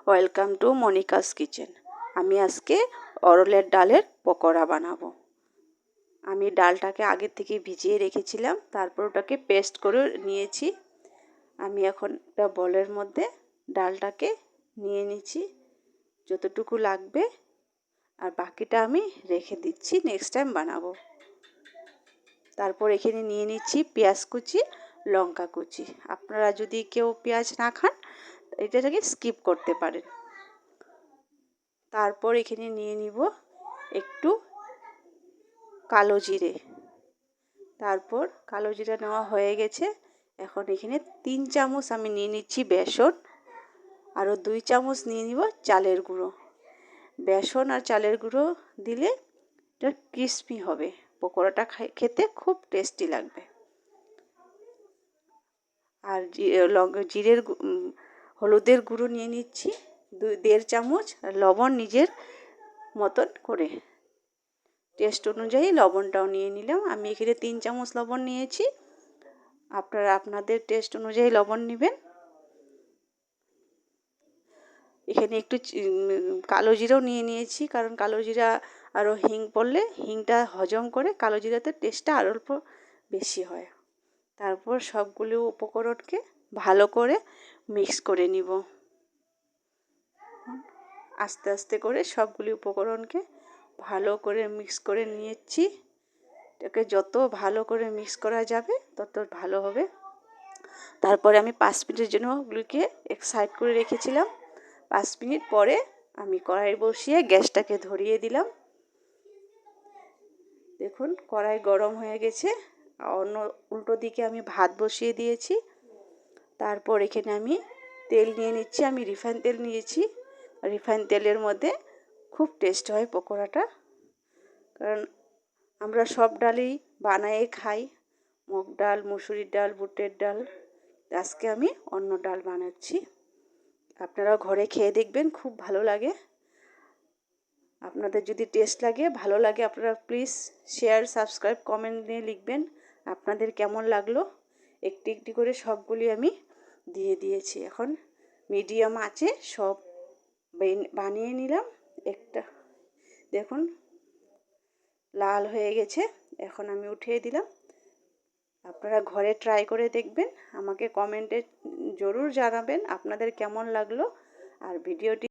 Welcome to Monica's kitchen. আমি আজকে অরলের ডালের পকোড়া বানাবো। আমি ডালটাকে আগে থেকে ভিজিয়ে রেখেছিলাম, তারপর ওটাকে পেস্ট করে নিয়েছি। আমি এখন একটা বলের মধ্যে ডালটাকে নিয়ে নিচ্ছি যতটুকু লাগবে, আর বাকিটা আমি রেখে দিচ্ছি, নেক্সট টাইম বানাবো। তারপর এখানে নিয়ে নিচ্ছি পেঁয়াজ কুচি, লঙ্কা কুচি। আপনারা যদি কেউ পেঁয়াজ না খান এটাকে স্কিপ করতে পারেন। তারপর এখানে নিয়ে নিব একটু কালো জিরে। তারপর কালো জিরা নেওয়া হয়ে গেছে। এখন এখানে 3 চামচ আমি নিয়ে নিচ্ছি বেসন, আরও 2 চামচ নিয়ে নিব চালের গুঁড়ো। বেসন আর চালের গুঁড়ো দিলে এটা ক্রিস্পি হবে, পকোড়াটা খেতে খুব টেস্টি লাগবে। আর জিরের হলুদের গুঁড়ো নিয়ে নিচ্ছি 1.5 চামচ, আর লবণ নিজের মতন করে টেস্ট অনুযায়ী লবণটাও নিয়ে নিলাম। আমি এখানে 3 চামচ লবণ নিয়েছি, আপনারা আপনাদের টেস্ট অনুযায়ী লবণ নেবেন। এখানে একটু কালো জিরাও নিয়ে নিয়েছি, কারণ কালো জিরা আরও হিং পড়লে হিংটা হজম করে কালো জিরাতে টেস্টটা আরও অল্প বেশি হয়। তারপর সবগুলো উপকরণকে ভালো করে মিক্স করে নিব। আস্তে আস্তে করে সবগুলি উপকরণকে ভালো করে মিক্স করে নিয়েছি। এটাকে যত ভালো করে মিক্স করা যাবে তত ভালো হবে। তারপরে আমি 5 মিনিটের জন্য ওগুলিকে এক সাইড করে রেখেছিলাম। 5 মিনিট পরে আমি কড়াই বসিয়ে গ্যাসটাকে ধরিয়ে দিলাম। দেখুন কড়াই গরম হয়ে গেছে। অন্য উল্টো দিকে আমি ভাত বসিয়ে দিয়েছি। তারপর এখানে আমি তেল নিয়ে নিচ্ছি। আমি রিফাইন তেল নিয়েছি। রিফাইন তেলের মধ্যে খুব টেস্ট হয় পকোড়াটা, কারণ আমরা সব ডালই বানিয়ে খাই, মুগ ডাল, মুসুরির ডাল, বুটের ডাল। আজকে আমি অন্য ডাল বানাচ্ছি। আপনারা ঘরে খেয়ে দেখবেন, খুব ভালো লাগে। আপনাদের যদি টেস্ট লাগে, ভালো লাগে, আপনারা প্লিজ শেয়ার, সাবস্ক্রাইব, কমেন্ট দিয়ে লিখবেন আপনাদের কেমন লাগলো। একটি একটি করে সবগুলি আমি দিয়ে দিয়েছি। এখন মিডিয়াম আঁচে সব বানিয়ে নিলাম। একটা দেখুন লাল হয়ে গেছে, এখন আমি উঠিয়ে দিলাম। আপনারা ঘরে ট্রাই করে দেখবেন, আমাকে কমেন্টে জরুর জানাবেন আপনাদের কেমন লাগলো। আর ভিডিওটি